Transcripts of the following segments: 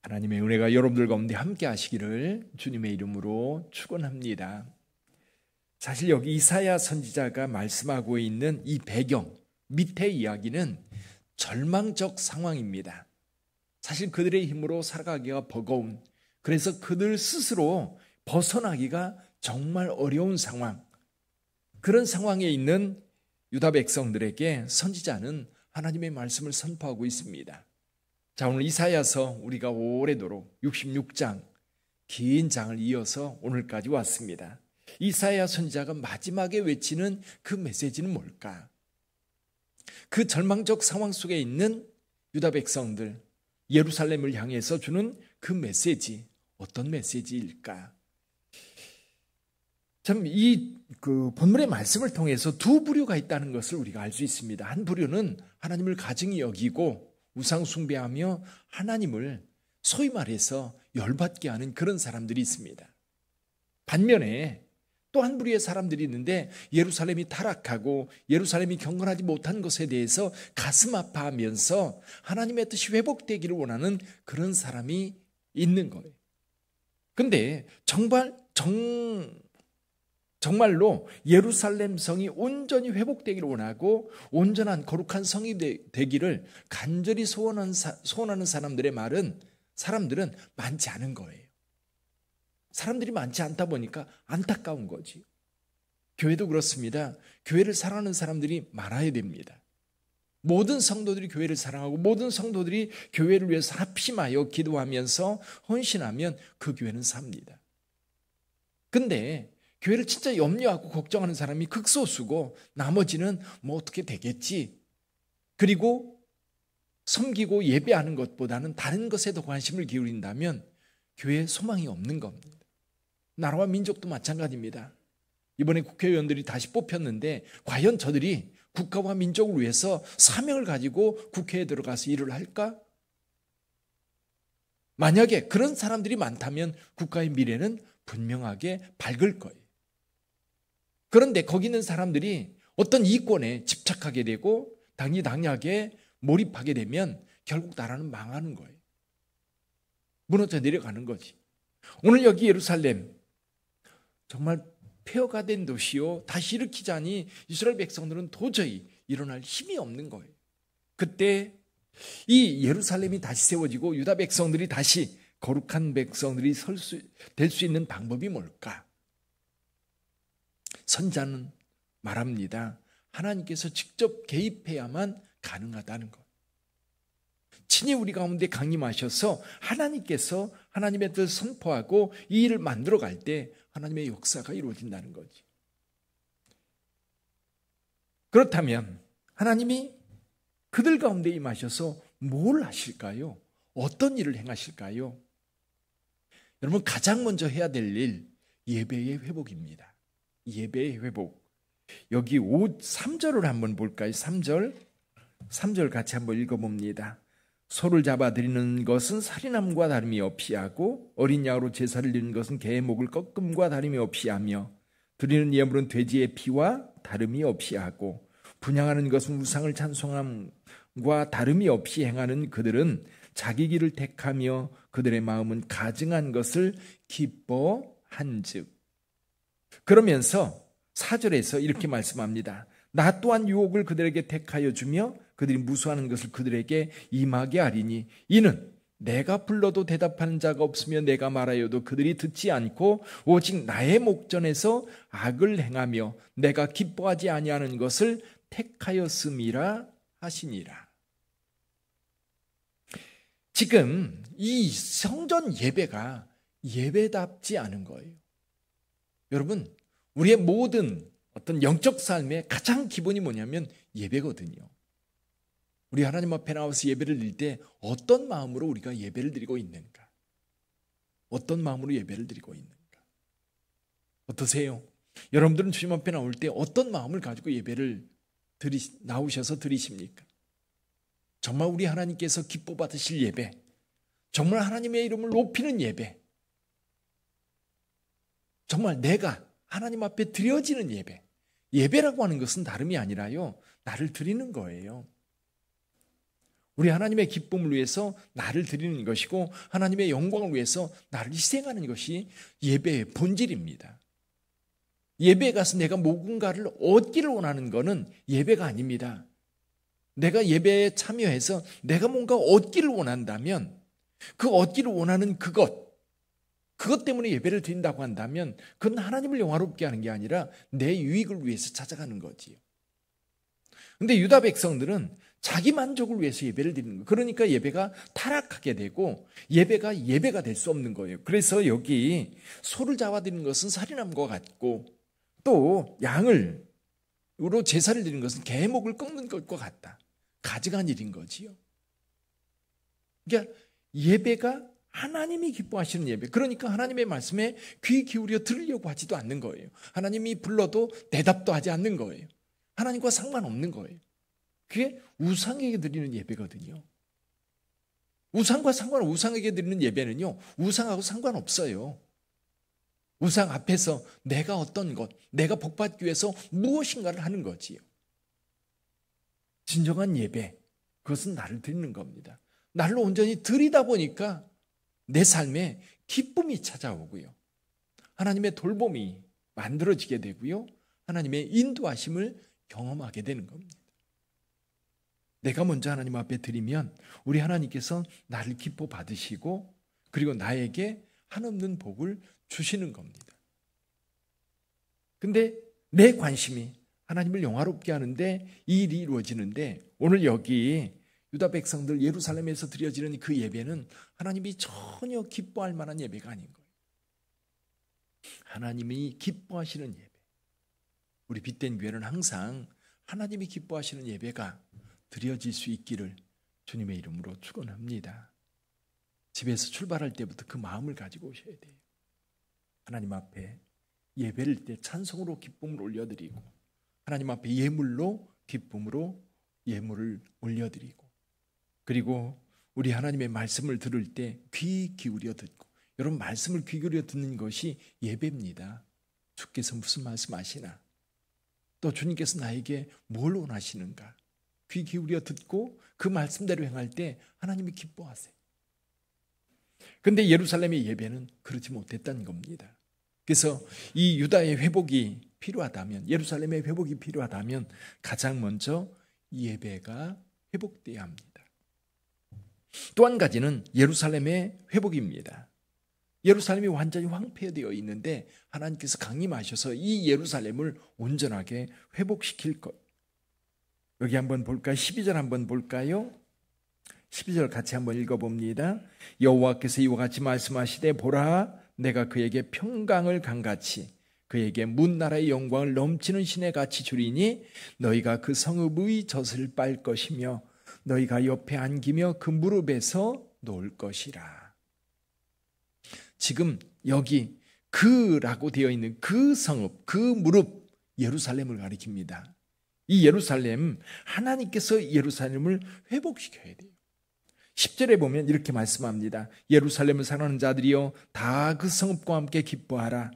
하나님의 은혜가 여러분들 가운데 함께 하시기를 주님의 이름으로 축원합니다. 사실 여기 이사야 선지자가 말씀하고 있는 이 배경, 밑에 이야기는 절망적 상황입니다. 사실 그들의 힘으로 살아가기가 버거운, 그래서 그들 스스로 벗어나기가 정말 어려운 상황, 그런 상황에 있는 유다 백성들에게 선지자는 하나님의 말씀을 선포하고 있습니다. 자, 오늘 이사야서 우리가 오래도록 66장 긴 장을 이어서 오늘까지 왔습니다. 이사야 선지자가 마지막에 외치는 그 메시지는 뭘까? 그 절망적 상황 속에 있는 유다 백성들, 예루살렘을 향해서 주는 그 메시지, 어떤 메시지일까? 참 이 본문의 말씀을 통해서 두 부류가 있다는 것을 우리가 알 수 있습니다. 한 부류는 하나님을 가증히 여기고 우상 숭배하며 하나님을 소위 말해서 열받게 하는 그런 사람들이 있습니다. 반면에 또 한 부류의 사람들이 있는데 예루살렘이 타락하고 예루살렘이 경건하지 못한 것에 대해서 가슴 아파하면서 하나님의 뜻이 회복되기를 원하는 그런 사람이 있는 거예요. 근데 정말로 예루살렘 성이 온전히 회복되기를 원하고 온전한 거룩한 성이 되기를 간절히 소원하는 사람들은 많지 않은 거예요. 사람들이 많지 않다 보니까 안타까운 거지. 교회도 그렇습니다. 교회를 사랑하는 사람들이 많아야 됩니다. 모든 성도들이 교회를 사랑하고 모든 성도들이 교회를 위해서 합심하여 기도하면서 헌신하면 그 교회는 삽니다. 근데 교회를 진짜 염려하고 걱정하는 사람이 극소수고 나머지는 뭐 어떻게 되겠지. 그리고 섬기고 예배하는 것보다는 다른 것에 더 관심을 기울인다면 교회에 소망이 없는 겁니다. 나라와 민족도 마찬가지입니다. 이번에 국회의원들이 다시 뽑혔는데 과연 저들이 국가와 민족을 위해서 사명을 가지고 국회에 들어가서 일을 할까? 만약에 그런 사람들이 많다면 국가의 미래는 분명하게 밝을 거예요. 그런데 거기 있는 사람들이 어떤 이권에 집착하게 되고 당연하게 몰입하게 되면 결국 나라는 망하는 거예요. 무너져 내려가는 거지. 오늘 여기 예루살렘 정말 폐허가 된 도시요, 다시 일으키자니 이스라엘 백성들은 도저히 일어날 힘이 없는 거예요. 그때 이 예루살렘이 다시 세워지고 유다 백성들이 다시 거룩한 백성들이 될 수 있는 방법이 뭘까? 선지자는 말합니다. 하나님께서 직접 개입해야만 가능하다는 것. 친히 우리 가운데 강림하셔서 하나님께서 하나님의 뜻을 선포하고 이 일을 만들어 갈 때 하나님의 역사가 이루어진다는 거지. 그렇다면 하나님이 그들 가운데 임하셔서 뭘 하실까요? 어떤 일을 행하실까요? 여러분, 가장 먼저 해야 될 일, 예배의 회복입니다. 예배의 회복. 여기 3절을 한번 볼까요? 3절 같이 한번 읽어봅니다. 소를 잡아 드리는 것은 살인함과 다름이 없이 하고 어린 양으로 제사를 드리는 것은 개의 목을 꺾음과 다름이 없이 하며 드리는 예물은 돼지의 피와 다름이 없이 하고 분향하는 것은 우상을 찬송함과 다름이 없이 행하는 그들은 자기 길을 택하며 그들의 마음은 가증한 것을 기뻐한즉. 그러면서 4절에서 이렇게 말씀합니다. 나 또한 유혹을 그들에게 택하여 주며 그들이 무수하는 것을 그들에게 임하게 하리니 이는 내가 불러도 대답하는 자가 없으며 내가 말하여도 그들이 듣지 않고 오직 나의 목전에서 악을 행하며 내가 기뻐하지 아니하는 것을 택하였음이라 하시니라. 지금 이 성전 예배가 예배답지 않은 거예요. 여러분, 우리의 모든 어떤 영적 삶의 가장 기본이 뭐냐면 예배거든요. 우리 하나님 앞에 나와서 예배를 드릴 때 어떤 마음으로 우리가 예배를 드리고 있는가? 어떤 마음으로 예배를 드리고 있는가? 어떠세요? 여러분들은 주님 앞에 나올 때 어떤 마음을 가지고 예배를 나오셔서 드리십니까? 정말 우리 하나님께서 기뻐 받으실 예배, 정말 하나님의 이름을 높이는 예배, 정말 내가 하나님 앞에 드려지는 예배. 예배라고 하는 것은 다름이 아니라요, 나를 드리는 거예요. 우리 하나님의 기쁨을 위해서 나를 드리는 것이고 하나님의 영광을 위해서 나를 희생하는 것이 예배의 본질입니다. 예배에 가서 내가 뭔가를 얻기를 원하는 것은 예배가 아닙니다. 내가 예배에 참여해서 내가 뭔가 얻기를 원한다면 그 얻기를 원하는 그것 때문에 예배를 드린다고 한다면 그건 하나님을 영화롭게 하는 게 아니라 내 유익을 위해서 찾아가는 거지요. 그런데 유다 백성들은 자기 만족을 위해서 예배를 드리는 거예요. 그러니까 예배가 타락하게 되고 예배가 될 수 없는 거예요. 그래서 여기 소를 잡아드리는 것은 살인함과 같고 또 양으로 제사를 드리는 것은 개목을 꺾는 것과 같다. 가증한 일인 거지요. 그러니까 예배가 하나님이 기뻐하시는 예배. 그러니까 하나님의 말씀에 귀 기울여 들으려고 하지도 않는 거예요. 하나님이 불러도 대답도 하지 않는 거예요. 하나님과 상관없는 거예요. 그게 우상에게 드리는 예배거든요. 우상에게 드리는 예배는요, 우상하고 상관없어요. 우상 앞에서 내가 어떤 것, 내가 복받기 위해서 무엇인가를 하는 거지요. 진정한 예배, 그것은 나를 드리는 겁니다. 나를 온전히 드리다 보니까 내 삶에 기쁨이 찾아오고요. 하나님의 돌봄이 만들어지게 되고요. 하나님의 인도하심을 경험하게 되는 겁니다. 내가 먼저 하나님 앞에 드리면 우리 하나님께서 나를 기뻐 받으시고 그리고 나에게 한없는 복을 주시는 겁니다. 근데 내 관심이 하나님을 영화롭게 하는데 이 일이 이루어지는데 오늘 여기 유다 백성들 예루살렘에서 드려지는 그 예배는 하나님이 전혀 기뻐할 만한 예배가 아닌 거예요. 하나님이 기뻐하시는 예배. 우리 빛된 교회는 항상 하나님이 기뻐하시는 예배가 드려질 수 있기를 주님의 이름으로 축원합니다. 집에서 출발할 때부터 그 마음을 가지고 오셔야 돼요. 하나님 앞에 예배를 때 찬송으로 기쁨을 올려드리고 하나님 앞에 예물로 기쁨으로 예물을 올려드리고 그리고 우리 하나님의 말씀을 들을 때 귀 기울여 듣고 여러분 말씀을 귀 기울여 듣는 것이 예배입니다. 주께서 무슨 말씀하시나 또 주님께서 나에게 뭘 원하시는가 귀 기울여 듣고 그 말씀대로 행할 때 하나님이 기뻐하세요. 그런데 예루살렘의 예배는 그렇지 못했다는 겁니다. 그래서 이 유다의 회복이 필요하다면 예루살렘의 회복이 필요하다면 가장 먼저 예배가 회복돼야 합니다. 또 한 가지는 예루살렘의 회복입니다. 예루살렘이 완전히 황폐되어 있는데 하나님께서 강림하셔서 이 예루살렘을 온전하게 회복시킬 것. 여기 한번 볼까요? 12절 한번 볼까요? 12절 같이 한번 읽어봅니다. 여호와께서 이와 같이 말씀하시되 보라 내가 그에게 평강을 강같이 그에게 문 나라의 영광을 넘치는 신의 같이 주리니 너희가 그 성읍의 젖을 빨 것이며 너희가 옆에 안기며 그 무릎에서 놓을 것이라. 지금 여기 그라고 되어 있는 그 성읍, 그 무릎 예루살렘을 가리킵니다. 이 예루살렘 하나님께서 예루살렘을 회복시켜야 돼요. 10절에 보면 이렇게 말씀합니다. 예루살렘을 사랑하는 자들이여 다 그 성읍과 함께 기뻐하라.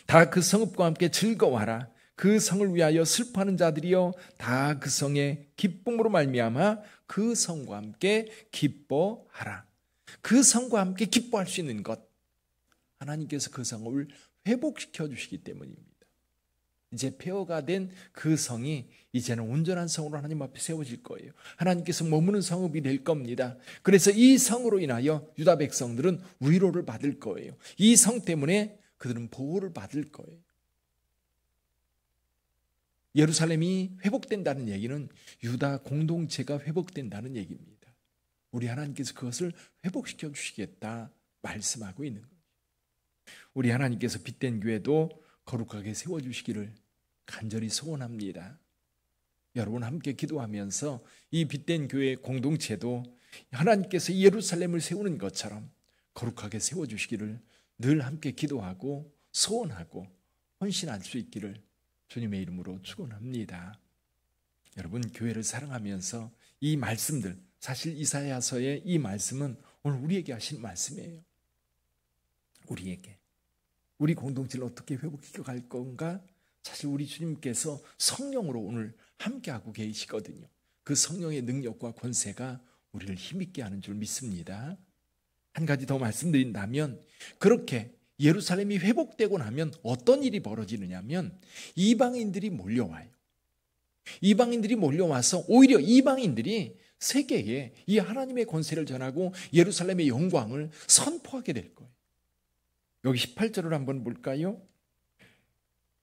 다 그 성읍과 함께 즐거워하라. 그 성을 위하여 슬퍼하는 자들이여 다 그 성의 기쁨으로 말미암아 그 성과 함께 기뻐하라. 그 성과 함께 기뻐할 수 있는 것 하나님께서 그 성을 회복시켜 주시기 때문입니다. 이제 폐허가 된 그 성이 이제는 온전한 성으로 하나님 앞에 세워질 거예요. 하나님께서 머무는 성읍이 될 겁니다. 그래서 이 성으로 인하여 유다 백성들은 위로를 받을 거예요. 이 성 때문에 그들은 보호를 받을 거예요. 예루살렘이 회복된다는 얘기는 유다 공동체가 회복된다는 얘기입니다. 우리 하나님께서 그것을 회복시켜 주시겠다 말씀하고 있는 거예요. 우리 하나님께서 빛된 교회도 거룩하게 세워주시기를 간절히 소원합니다. 여러분 함께 기도하면서 이 빛된 교회 공동체도 하나님께서 예루살렘을 세우는 것처럼 거룩하게 세워주시기를 늘 함께 기도하고 소원하고 헌신할 수 있기를 주님의 이름으로 축원합니다. 여러분 교회를 사랑하면서 이 말씀들 사실 이사야서의 이 말씀은 오늘 우리에게 하신 말씀이에요. 우리에게 우리 공동체를 어떻게 회복시켜 갈 건가? 사실 우리 주님께서 성령으로 오늘 함께하고 계시거든요. 그 성령의 능력과 권세가 우리를 힘있게 하는 줄 믿습니다. 한 가지 더 말씀드린다면, 그렇게 예루살렘이 회복되고 나면 어떤 일이 벌어지느냐면 이방인들이 몰려와요. 이방인들이 몰려와서 오히려 이방인들이 세계에 이 하나님의 권세를 전하고 예루살렘의 영광을 선포하게 될 거예요. 여기 18절을 한번 볼까요?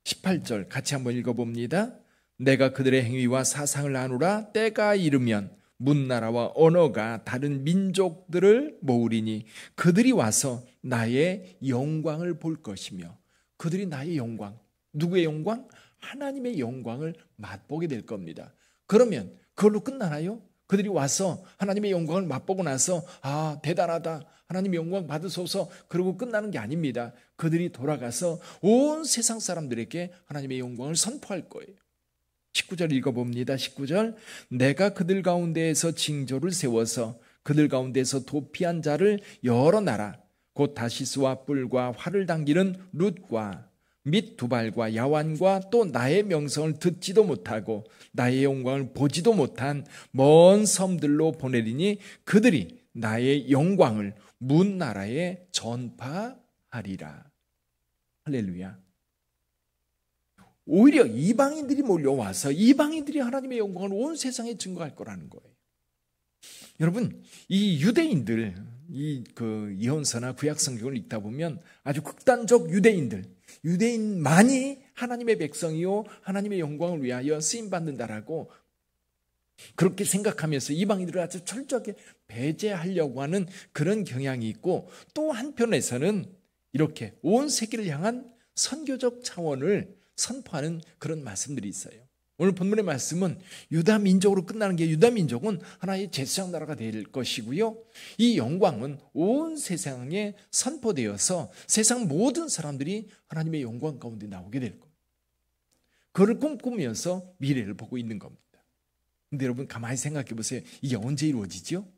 18절 같이 한번 읽어봅니다. 내가 그들의 행위와 사상을 아노라. 때가 이르면 문나라와 언어가 다른 민족들을 모으리니 그들이 와서 나의 영광을 볼 것이며, 그들이 나의 영광, 누구의 영광? 하나님의 영광을 맛보게 될 겁니다. 그러면 그걸로 끝나나요? 그들이 와서 하나님의 영광을 맛보고 나서 아, 대단하다, 하나님의 영광 받으소서, 그러고 끝나는 게 아닙니다. 그들이 돌아가서 온 세상 사람들에게 하나님의 영광을 선포할 거예요. 19절 읽어봅니다. 19절 내가 그들 가운데에서 징조를 세워서 그들 가운데서 도피한 자를 여러 나라 곧 다시스와 뿔과 활을 당기는 룻과 및 두발과 야완과 또 나의 명성을 듣지도 못하고 나의 영광을 보지도 못한 먼 섬들로 보내리니 그들이 나의 영광을 문 나라에 전파하리라. 할렐루야. 오히려 이방인들이 몰려와서 이방인들이 하나님의 영광을 온 세상에 증거할 거라는 거예요. 여러분, 이 유대인들, 그 예언서나 구약 성경을 읽다 보면 아주 극단적 유대인만이 하나님의 백성이요 하나님의 영광을 위하여 쓰임 받는다라고 그렇게 생각하면서 이방인들을 아주 철저하게 배제하려고 하는 그런 경향이 있고, 또 한편에서는 이렇게 온 세계를 향한 선교적 차원을 선포하는 그런 말씀들이 있어요. 오늘 본문의 말씀은 유다 민족으로 끝나는 게, 유다 민족은 하나의 제사장 나라가 될 것이고요, 이 영광은 온 세상에 선포되어서 세상 모든 사람들이 하나님의 영광 가운데 나오게 될 겁니다. 그걸 꿈꾸면서 미래를 보고 있는 겁니다. 근데 여러분 가만히 생각해 보세요. 이게 언제 이루어지죠?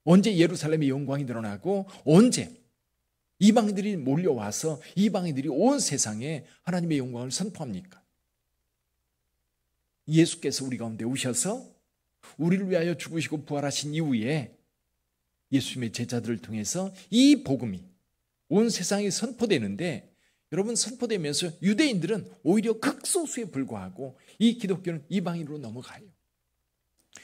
언제 예루살렘의 영광이 드러나고 언제 이방인들이 몰려와서 이방인들이 온 세상에 하나님의 영광을 선포합니까? 예수께서 우리 가운데 오셔서 우리를 위하여 죽으시고 부활하신 이후에 예수님의 제자들을 통해서 이 복음이 온 세상에 선포되는데, 여러분 선포되면서 유대인들은 오히려 극소수에 불과하고 이 기독교는 이방인으로 넘어가요.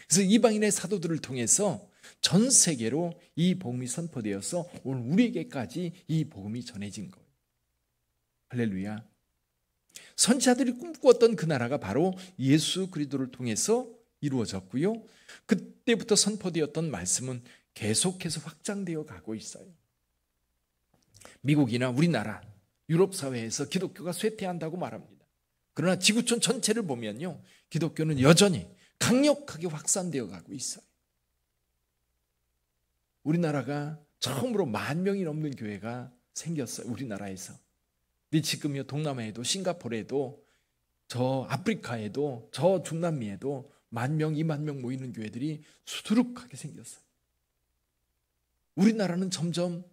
그래서 이방인의 사도들을 통해서 전 세계로 이 복음이 선포되어서 오늘 우리에게까지 이 복음이 전해진 거예요. 할렐루야. 선지자들이 꿈꾸었던 그 나라가 바로 예수 그리스도를 통해서 이루어졌고요, 그때부터 선포되었던 말씀은 계속해서 확장되어 가고 있어요. 미국이나 우리나라, 유럽 사회에서 기독교가 쇠퇴한다고 말합니다. 그러나 지구촌 전체를 보면요, 기독교는 여전히 강력하게 확산되어 가고 있어요. 우리나라가 처음으로 10,000명이 넘는 교회가 생겼어요. 우리나라에서. 근데 지금요, 동남아에도, 싱가포르에도, 저 아프리카에도, 저 중남미에도 10,000명, 20,000명 모이는 교회들이 수두룩하게 생겼어요. 우리나라는 점점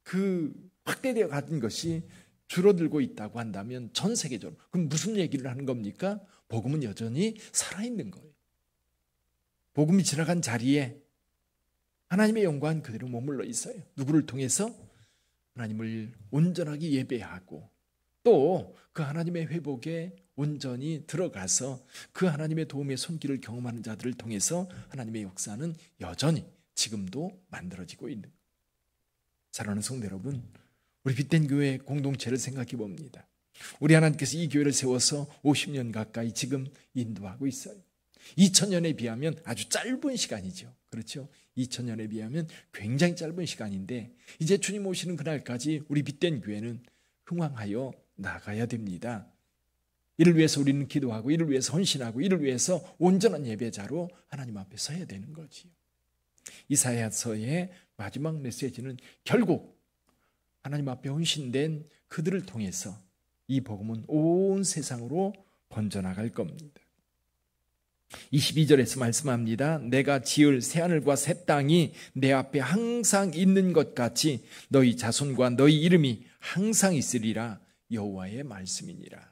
그 확대되어 가는 것이 줄어들고 있다고 한다면 전 세계적으로, 그럼 무슨 얘기를 하는 겁니까? 복음은 여전히 살아있는 거예요. 복음이 지나간 자리에 하나님의 영광은 그대로 머물러 있어요. 누구를 통해서? 하나님을 온전하게 예배하고 또 그 하나님의 회복에 온전히 들어가서 그 하나님의 도움의 손길을 경험하는 자들을 통해서 하나님의 역사는 여전히 지금도 만들어지고 있는 거예요. 사랑하는 성도 여러분, 우리 빛된 교회 공동체를 생각해 봅니다. 우리 하나님께서 이 교회를 세워서 50년 가까이 지금 인도하고 있어요. 2000년에 비하면 아주 짧은 시간이죠. 그렇죠? 2000년에 비하면 굉장히 짧은 시간인데 이제 주님 오시는 그날까지 우리 빛된 교회는 흥왕하여 나가야 됩니다. 이를 위해서 우리는 기도하고, 이를 위해서 헌신하고, 이를 위해서 온전한 예배자로 하나님 앞에 서야 되는 거지요. 이사야서의 마지막 메시지는 결국 하나님 앞에 헌신된 그들을 통해서 이 복음은 온 세상으로 번져나갈 겁니다. 22절에서 말씀합니다. 내가 지을 새하늘과 새 땅이 내 앞에 항상 있는 것 같이 너희 자손과 너희 이름이 항상 있으리라. 여호와의 말씀이니라.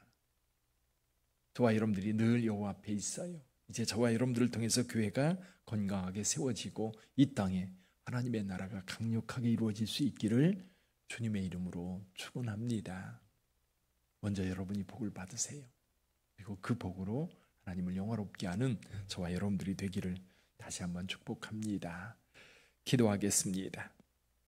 저와 여러분들이 늘 여호와 앞에 있어요. 이제 저와 여러분들을 통해서 교회가 건강하게 세워지고 이 땅에 하나님의 나라가 강력하게 이루어질 수 있기를 주님의 이름으로 축원합니다. 먼저 여러분이 복을 받으세요. 그리고 그 복으로 하나님을 영화롭게 하는 저와 여러분들이 되기를 다시 한번 축복합니다. 기도하겠습니다.